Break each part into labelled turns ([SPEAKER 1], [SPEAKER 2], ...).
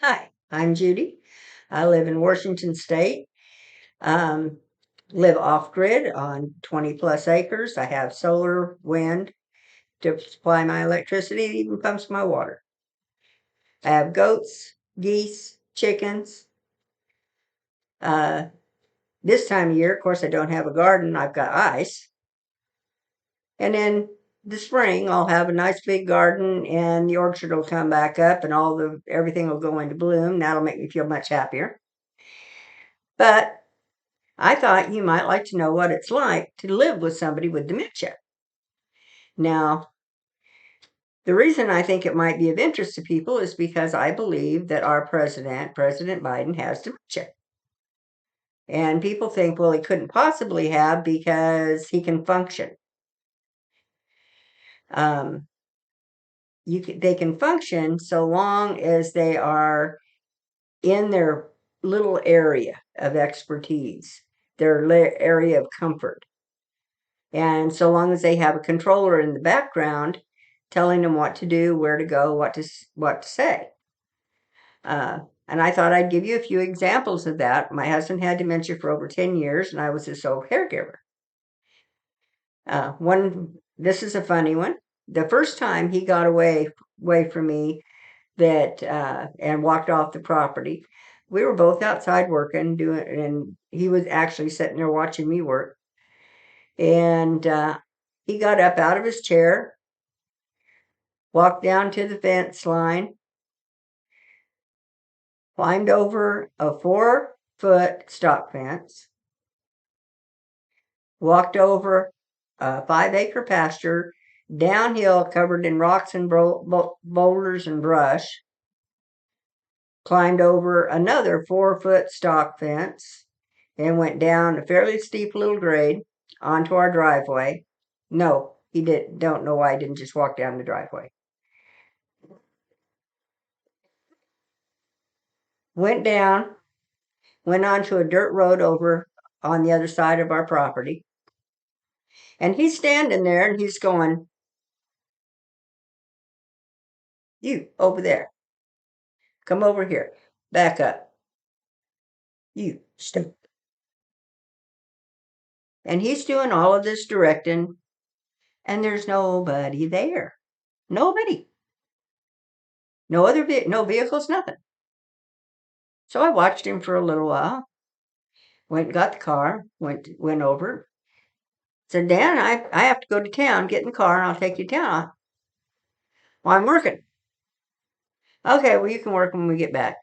[SPEAKER 1] Hi, I'm Judy. I live in Washington State. Um, live off grid on 20 plus acres. I have solar, wind to supply my electricity. It even pumps my water. I have goats, geese, chickens. Uh, this time of year, of course, I don't have a garden. I've got ice. And then the spring, I'll have a nice big garden, and the orchard will come back up, and everything will go into bloom. That'll make me feel much happier. But I thought you might like to know what it's like to live with somebody with dementia. Now, the reason I think it might be of interest to people is because I believe that our president, President Biden, has dementia. And people think, well, he couldn't possibly have because he can function. Um, they can function so long as they are in their little area of expertise, their area of comfort. And so long as they have a controller in the background telling them what to do, where to go, what to say. And I thought I'd give you a few examples of that. My husband had dementia for over 10 years, and I was his sole caregiver. This is a funny one. The first time he got away from me and walked off the property, we were both outside working, and he was actually sitting there watching me work. And he got up out of his chair, walked down to the fence line, climbed over a 4-foot stock fence, walked over a 5-acre pasture, downhill covered in rocks and boulders and brush, climbed over another 4-foot stock fence, and went down a fairly steep little grade onto our driveway. No, don't know why he didn't just walk down the driveway. Went down, went onto a dirt road over on the other side of our property. And he's standing there and he's going, "You over there, come over here, back up. You stop." And he's doing all of this directing, and there's nobody there. Nobody. No vehicles, nothing. So I watched him for a little while, went and got the car, went over, said, "Dan, I have to go to town, get in the car, and I'll take you to town." "Well, I'm working." "Okay, well, you can work when we get back."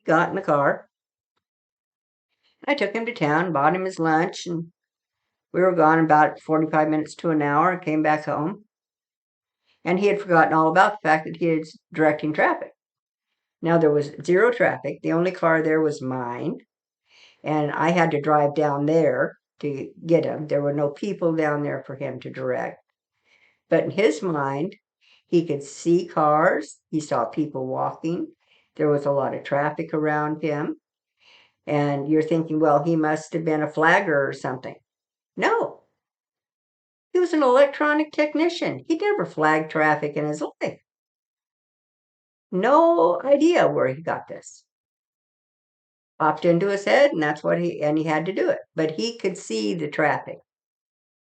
[SPEAKER 1] Got in the car. I took him to town, bought him his lunch, and we were gone about 45 minutes to an hour and came back home. And he had forgotten all about the fact that he was directing traffic. Now, there was zero traffic. The only car there was mine. And I had to drive down there to get him. There were no people down there for him to direct. But in his mind, he could see cars. He saw people walking. There was a lot of traffic around him. And you're thinking, well, he must have been a flagger or something. No, he was an electronic technician. He never flagged traffic in his life. No idea where he got this. Popped into his head, and he had to do it. But he could see the traffic.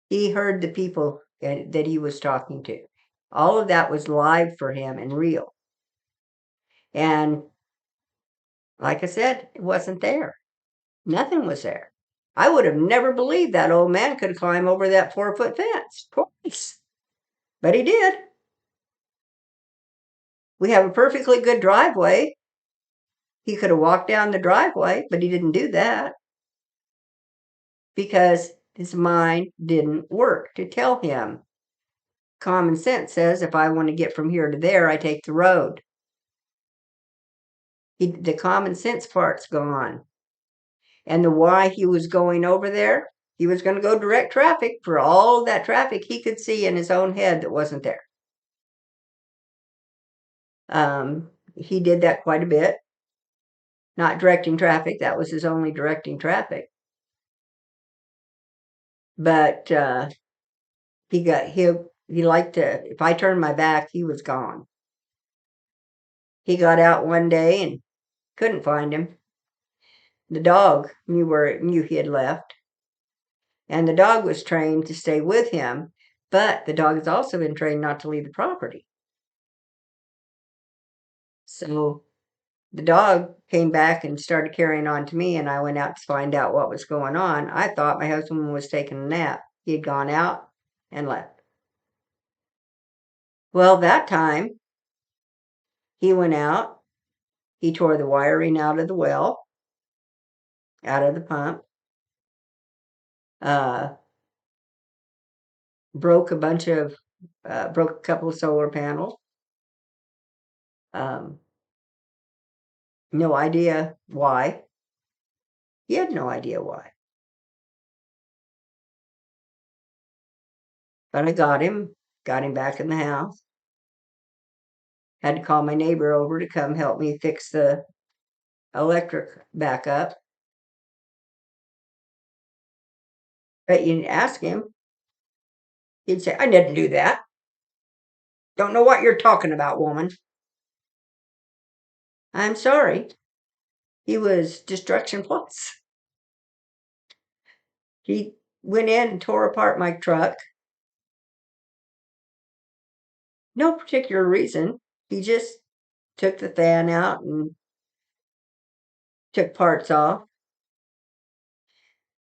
[SPEAKER 1] He heard the people that he was talking to. All of that was live for him and real. And like I said, it wasn't there. Nothing was there. I would have never believed that old man could climb over that 4-foot fence twice. But he did. We have a perfectly good driveway. He could have walked down the driveway, but he didn't do that because his mind didn't work to tell him. Common sense says if I want to get from here to there, I take the road. The common sense part's gone. And the why he was going over there, he was going to go direct traffic for all that traffic he could see in his own head that wasn't there. He did that quite a bit. Not directing traffic, that was his only directing traffic. But he liked to, if I turned my back, he was gone. He got out one day and couldn't find him. The dog knew he had left, and the dog was trained to stay with him, but the dog has also been trained not to leave the property. So the dog came back and started carrying on to me, and I went out to find out what was going on. I thought my husband was taking a nap. He had gone out and left. Well, that time he went out, he tore the wiring out of the well, out of the pump, uh, broke broke a couple of solar panels. Um, no idea why. He had no idea why. But I got him back in the house. Had to call my neighbor over to come help me fix the electric back up. But you ask him, he'd say, I didn't do that. Don't know what you're talking about, woman. I'm sorry. He was destruction plus. He went in and tore apart my truck. No particular reason. He just took the fan out and took parts off.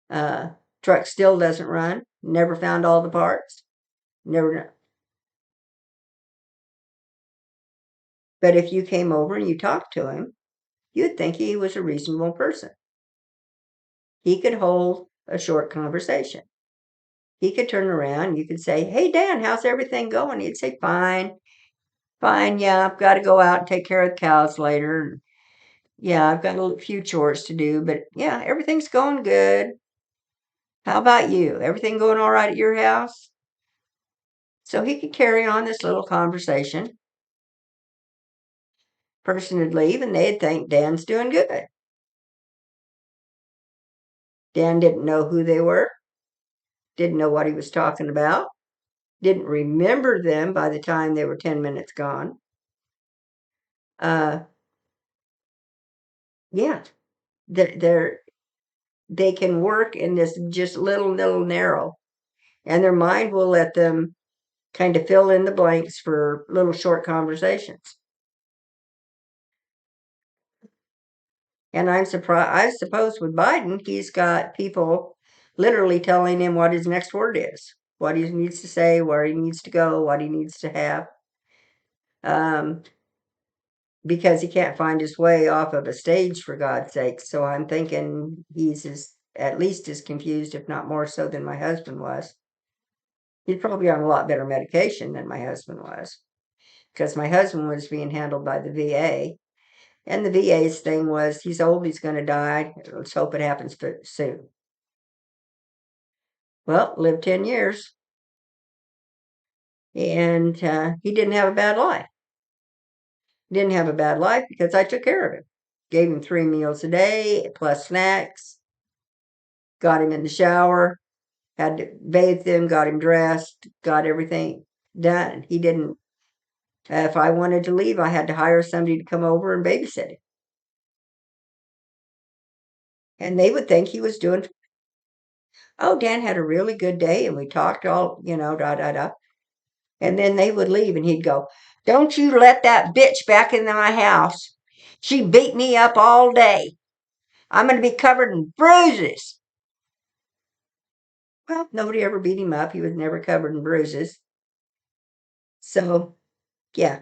[SPEAKER 1] Uh, Truck still doesn't run. Never found all the parts. Never. But if you came over and you talked to him, you'd think he was a reasonable person. He could hold a short conversation. He could turn around. You could say, hey, Dan, how's everything going? He'd say, fine. Fine. Yeah, I've got to go out and take care of the cows later. Yeah, I've got a few chores to do, but yeah, everything's going good. How about you? Everything going all right at your house? So he could carry on this little conversation. Person would leave and they'd think Dan's doing good. Dan didn't know who they were, didn't know what he was talking about, didn't remember them by the time they were 10 minutes gone. Yeah, they can work in this just little narrow, and their mind will let them kind of fill in the blanks for little short conversations. And I'm surprised. I suppose with Biden, he's got people literally telling him what his next word is, what he needs to say, where he needs to go, what he needs to have. Um, because he can't find his way off of a stage, for God's sake. So I'm thinking at least as confused, if not more so, than my husband was. He's probably on a lot better medication than my husband was, because my husband was being handled by the VA. And the VA's thing was, he's old, he's going to die. Let's hope it happens soon. Well, lived 10 years, and he didn't have a bad life. Didn't have a bad life because I took care of him. Gave him 3 meals a day, plus snacks. Got him in the shower. Had to bathe him, got him dressed, got everything done. He didn't, if I wanted to leave, I had to hire somebody to come over and babysit him. And they would think he was doing, oh, Dan had a really good day and we talked all, da da da. And then they would leave and he'd go, don't you let that bitch back into my house. She beat me up all day. I'm going to be covered in bruises. Well, nobody ever beat him up. He was never covered in bruises. So, yeah,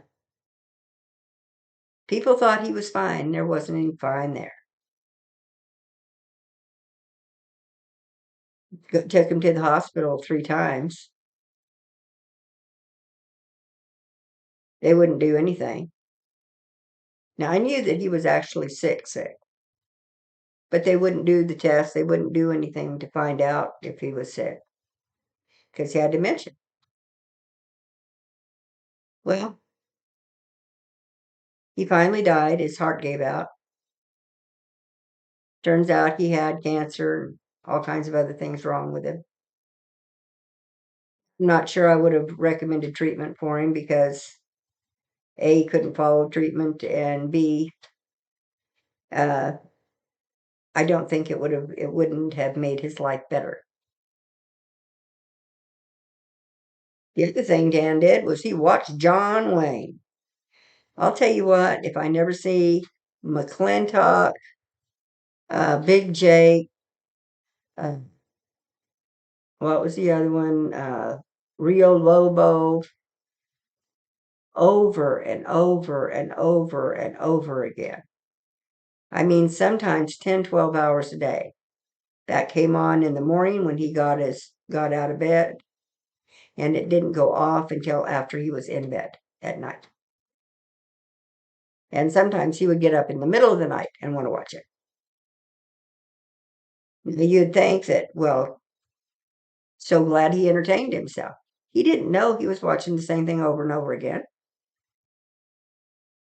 [SPEAKER 1] people thought he was fine. There wasn't any fine there. Took him to the hospital 3 times. They wouldn't do anything. Now, I knew that he was actually sick, but they wouldn't do the test. They wouldn't do anything to find out if he was sick because he had dementia. Well, he finally died. His heart gave out. Turns out he had cancer and all kinds of other things wrong with him. I'm not sure I would have recommended treatment for him because A, couldn't follow treatment, and B, uh, I don't think it wouldn't have made his life better. The other thing Dan did was he watched John Wayne. I'll tell you what, if I never see McClintock, Big Jake, uh, what was the other one? Rio Lobo, over and over and over and over again. I mean, sometimes 10, 12 hours a day. That came on in the morning when he got out of bed, and it didn't go off until after he was in bed at night. And sometimes he would get up in the middle of the night and want to watch it. You'd think that, well, so glad he entertained himself. He didn't know he was watching the same thing over and over again.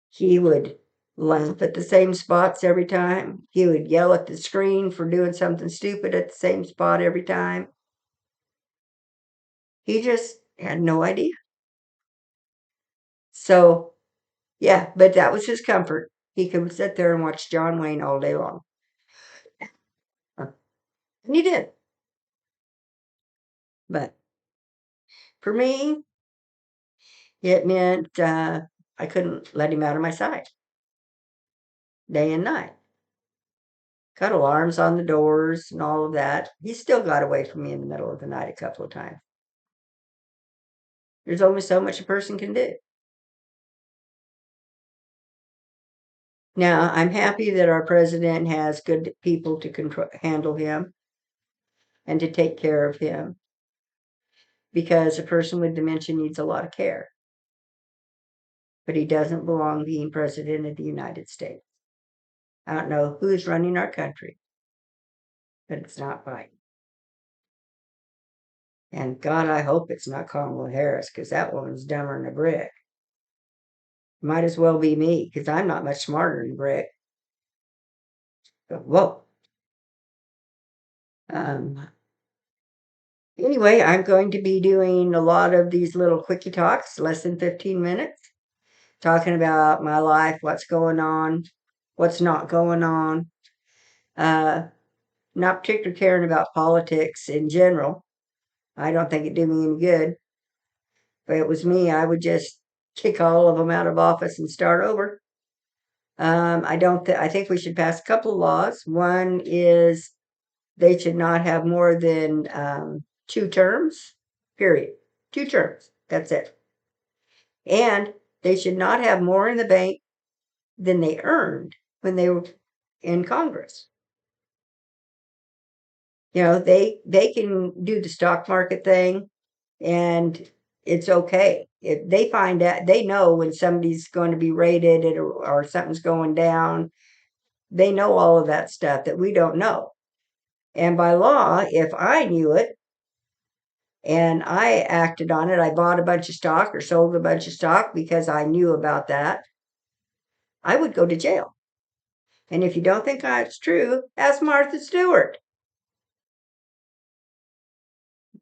[SPEAKER 1] He would laugh at the same spots every time. He would yell at the screen for doing something stupid at the same spot every time. He just had no idea. So, yeah, but that was his comfort. He could sit there and watch John Wayne all day long. And he did. But for me, it meant I couldn't let him out of my sight day and night. Got alarms on the doors and all of that. He still got away from me in the middle of the night a couple of times. There's only so much a person can do. Now, I'm happy that our president has good people to handle him and to take care of him, because a person with dementia needs a lot of care. But he doesn't belong being president of the United States. I don't know who's running our country, but it's not Biden. And God, I hope it's not Kamala Harris, because that woman's dumber than a brick. Might as well be me, because I'm not much smarter than a brick. But, whoa. Anyway, I'm going to be doing a lot of these little quickie talks, less than 15 minutes, talking about my life, what's going on, what's not going on. Not particularly caring about politics in general. I don't think it did me any good. If it was me, I would just kick all of them out of office and start over. I think we should pass a couple of laws. One is they should not have more than 2 terms, period. 2 terms. That's it. And they should not have more in the bank than they earned when they were in Congress. You know, they can do the stock market thing, and it's okay. If they find out, they know when somebody's going to be rated or something's going down. They know all of that stuff that we don't know. And by law, if I knew it and I acted on it, I bought a bunch of stock or sold a bunch of stock because I knew about that, I would go to jail. And if you don't think that's true, ask Martha Stewart.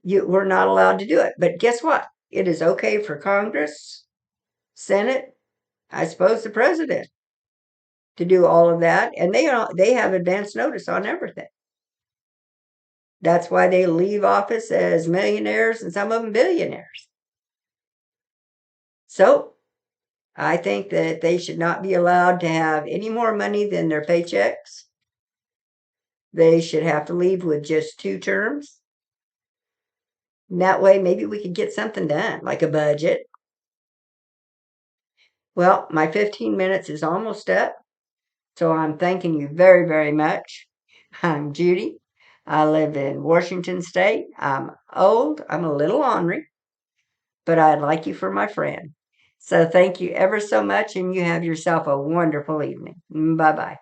[SPEAKER 1] We're not allowed to do it. But guess what? It is okay for Congress, Senate, I suppose the president, to do all of that. And they have advance notice on everything. That's why they leave office as millionaires and some of them billionaires. So I think that they should not be allowed to have any more money than their paychecks. They should have to leave with just 2 terms. And that way, maybe we could get something done, like a budget. Well, my 15 minutes is almost up. So I'm thanking you very, very much. I'm Judy. I live in Washington State. I'm old. I'm a little ornery, but I'd like you for my friend. So thank you ever so much, and you have yourself a wonderful evening. Bye-bye.